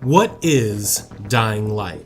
What is Dying Light?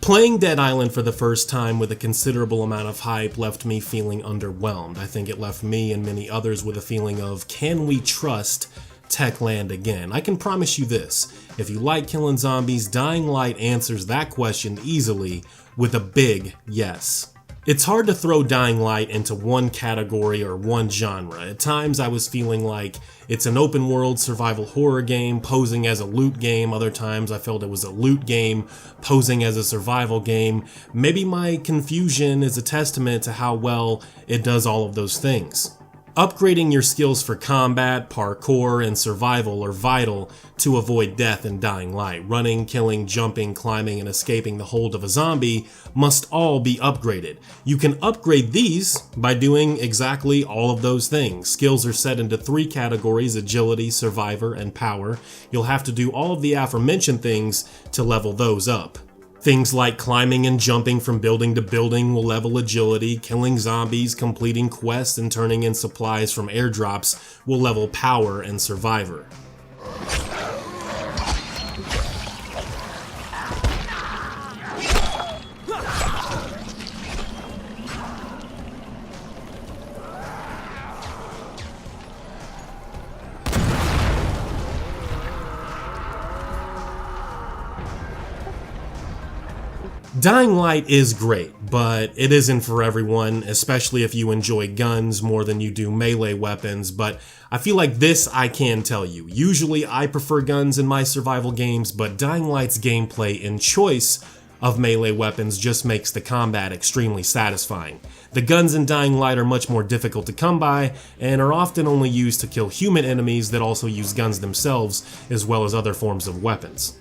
Playing Dead Island for the first time with a considerable amount of hype left me feeling underwhelmed. I think it left me and many others with a feeling of, can we trust Techland again? I can promise you this, if you like killing zombies, Dying Light answers that question easily with a big yes. It's hard to throw Dying Light into one category or one genre. At times I was feeling like it's an open world survival horror game posing as a loot game. Other times I felt it was a loot game posing as a survival game. Maybe my confusion is a testament to how well it does all of those things. Upgrading your skills for combat, parkour, and survival are vital to avoid death in Dying Light. Running, killing, jumping, climbing, and escaping the hold of a zombie must all be upgraded. You can upgrade these by doing exactly all of those things. Skills are set into 3 categories: agility, survivor, and power. You'll have to do all of the aforementioned things to level those up. Things like climbing and jumping from building to building will level agility, killing zombies, completing quests, and turning in supplies from airdrops will level power and survivor. Dying Light is great, but it isn't for everyone, especially if you enjoy guns more than you do melee weapons, but I feel like this I can tell you. Usually I prefer guns in my survival games, but Dying Light's gameplay and choice of melee weapons just makes the combat extremely satisfying. The guns in Dying Light are much more difficult to come by, and are often only used to kill human enemies that also use guns themselves, as well as other forms of weapons.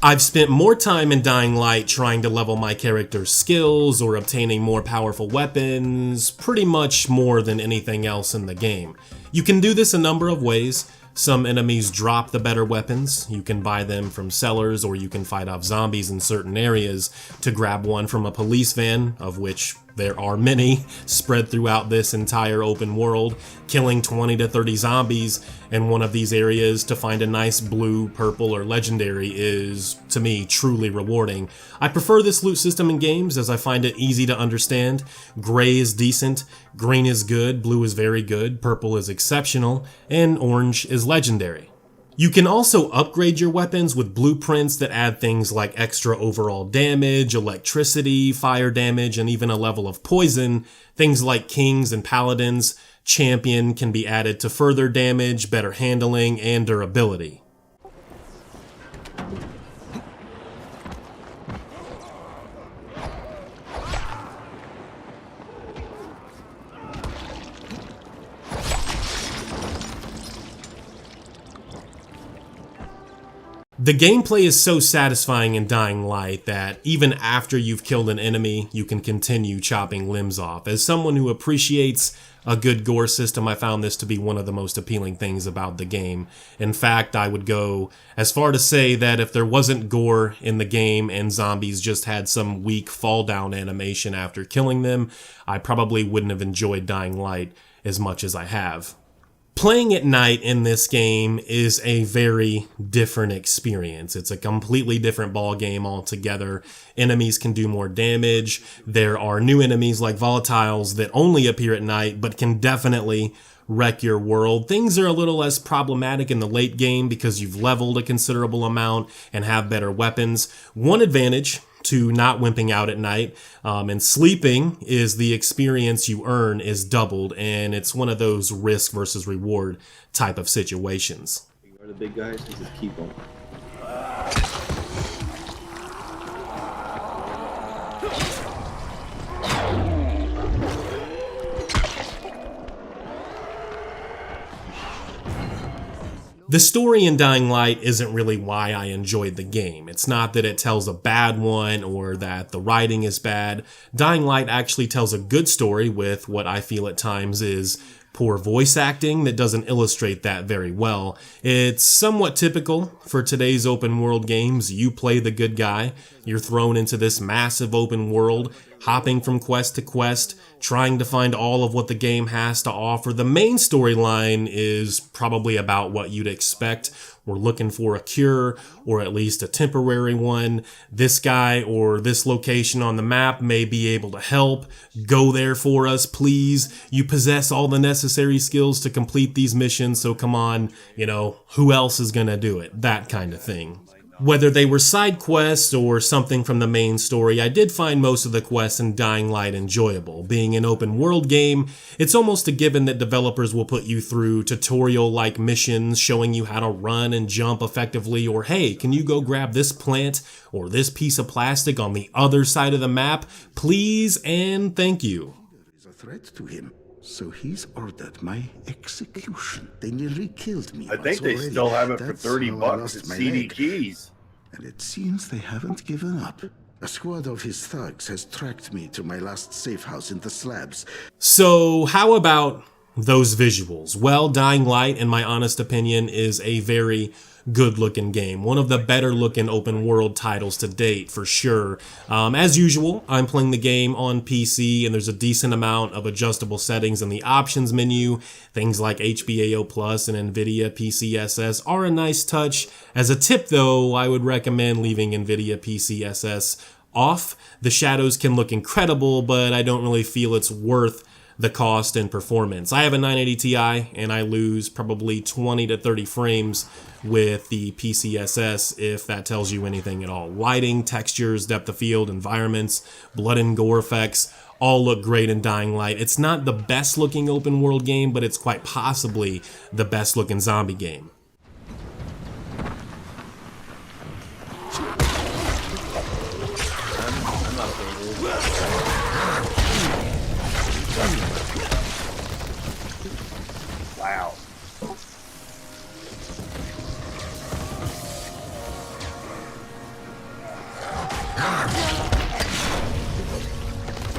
I've spent more time in Dying Light trying to level my character's skills or obtaining more powerful weapons, pretty much more than anything else in the game. You can do this a number of ways. Some enemies drop the better weapons. You can buy them from sellers, or you can fight off zombies in certain areas to grab one from a police van, of which there are many spread throughout this entire open world. Killing 20 to 30 zombies in one of these areas to find a nice blue, purple, or legendary is, to me, truly rewarding. I prefer this loot system in games as I find it easy to understand. Gray is decent, green is good, blue is very good, purple is exceptional, and orange is legendary. You can also upgrade your weapons with blueprints that add things like extra overall damage, electricity, fire damage, and even a level of poison. Things like Kings and Paladins, Champion can be added to further damage, better handling, and durability. The gameplay is so satisfying in Dying Light that even after you've killed an enemy, you can continue chopping limbs off. As someone who appreciates a good gore system, I found this to be one of the most appealing things about the game. In fact, I would go as far to say that if there wasn't gore in the game and zombies just had some weak fall down animation after killing them, I probably wouldn't have enjoyed Dying Light as much as I have. Playing at night in this game is a very different experience. It's a completely different ball game altogether. Enemies can do more damage. There are new enemies like volatiles that only appear at night but can definitely wreck your world. Things are a little less problematic in the late game because you've leveled a considerable amount and have better weapons. One advantage to not wimping out at night and sleeping is the experience you earn is doubled, and it's one of those risk versus reward type of situations. You are the big guys, you just keep them. The story in Dying Light isn't really why I enjoyed the game. It's not that it tells a bad one or that the writing is bad. Dying Light actually tells a good story with what I feel at times is poor voice acting that doesn't illustrate that very well. It's somewhat typical for today's open world games. You play the good guy, you're thrown into this massive open world, hopping from quest to quest, trying to find all of what the game has to offer. The main storyline is probably about what you'd expect. We're looking for a cure, or at least a temporary one. This guy or this location on the map may be able to help. Go there for us, please. You possess all the necessary skills to complete these missions, so come on, who else is gonna do it? That kind of thing. Whether they were side quests or something from the main story, I did find most of the quests in Dying Light enjoyable. Being an open world game, it's almost a given that developers will put you through tutorial-like missions showing you how to run and jump effectively, or hey, can you go grab this plant or this piece of plastic on the other side of the map? Please and thank you. Is a threat to him. So he's ordered my execution. They nearly killed me. I think they already. still have it for That's $30 how I at lost my CD leg. Keys. And it seems they haven't given up. A squad of his thugs has tracked me to my last safe house in the slabs. So how about those visuals? Well, Dying Light, in my honest opinion, is a very good-looking game. One of the better-looking open-world titles to date, for sure. As usual, I'm playing the game on PC, and there's a decent amount of adjustable settings in the options menu. Things like HBAO Plus and NVIDIA PCSS are a nice touch. As a tip, though, I would recommend leaving NVIDIA PCSS off. The shadows can look incredible, but I don't really feel it's worth the cost and performance. I have a 980 Ti and I lose probably 20 to 30 frames with the PCSS, if that tells you anything at all. Lighting, textures, depth of field, environments, blood and gore effects all look great in Dying Light. It's not the best looking open world game, but it's quite possibly the best looking zombie game. Wow.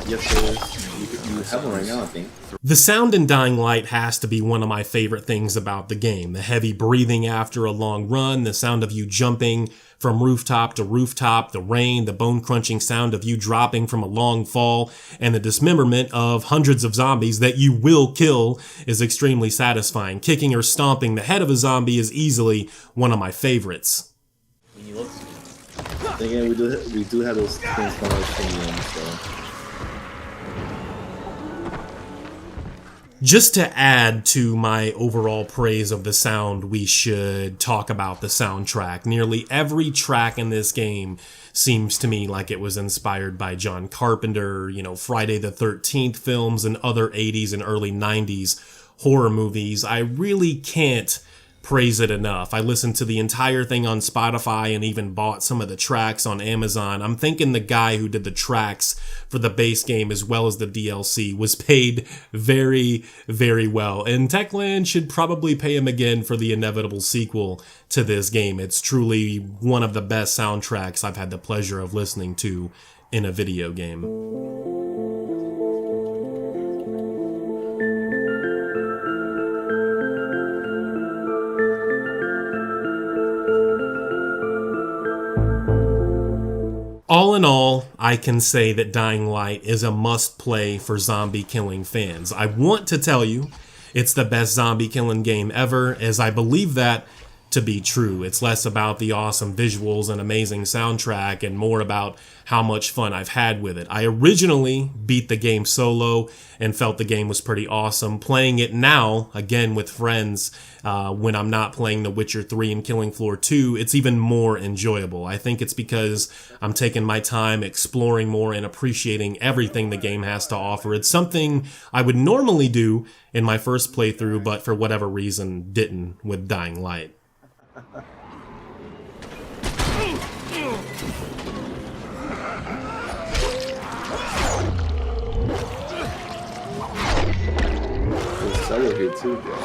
Yes, there is. You have one right now, I think. The sound in Dying Light has to be one of my favorite things about the game. The heavy breathing after a long run, the sound of you jumping from rooftop to rooftop, the rain, the bone-crunching sound of you dropping from a long fall, and the dismemberment of hundreds of zombies that you will kill is extremely satisfying. Kicking or stomping the head of a zombie is easily one of my favorites. Again, we do have those things from our opinion, so. Just to add to my overall praise of the sound, we should talk about the soundtrack. Nearly every track in this game seems to me like it was inspired by John Carpenter, Friday the 13th films and other 80s and early 90s horror movies. I really can't praise it enough. I listened to the entire thing on Spotify and even bought some of the tracks on Amazon. I'm thinking the guy who did the tracks for the base game as well as the DLC was paid very, very well. And Techland should probably pay him again for the inevitable sequel to this game. It's truly one of the best soundtracks I've had the pleasure of listening to in a video game. All in all, I can say that Dying Light is a must-play for zombie-killing fans. I want to tell you it's the best zombie-killing game ever, as I believe that to be true. It's less about the awesome visuals and amazing soundtrack and more about how much fun I've had with it. I originally beat the game solo and felt the game was pretty awesome. Playing it now, again with friends, when I'm not playing The Witcher 3 and Killing Floor 2, it's even more enjoyable. I think it's because I'm taking my time exploring more and appreciating everything the game has to offer. It's something I would normally do in my first playthrough, but for whatever reason didn't with Dying Light. There's several here too, bro.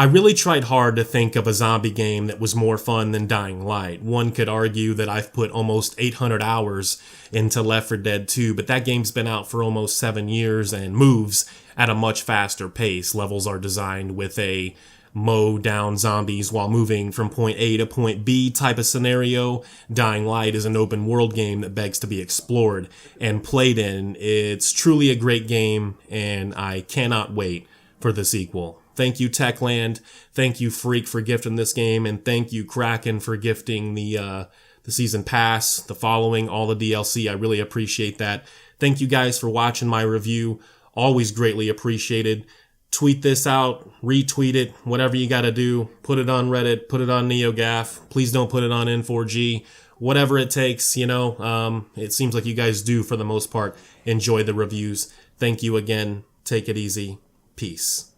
I really tried hard to think of a zombie game that was more fun than Dying Light. One could argue that I've put almost 800 hours into Left 4 Dead 2, but that game's been out for almost 7 years and moves at a much faster pace. Levels are designed with a mow down zombies while moving from point A to point B type of scenario. Dying Light is an open world game that begs to be explored and played in. It's truly a great game, and I cannot wait for the sequel. Thank you, Techland. Thank you, Freak, for gifting this game, and thank you, Kraken, for gifting the season pass, the following, all the DLC. I really appreciate that. Thank you guys for watching my review. Always greatly appreciated. Tweet this out, retweet it, whatever you gotta do. Put it on Reddit, put it on NeoGAF. Please don't put it on N4G. Whatever it takes, it seems like you guys do, for the most part, enjoy the reviews. Thank you again. Take it easy. Peace.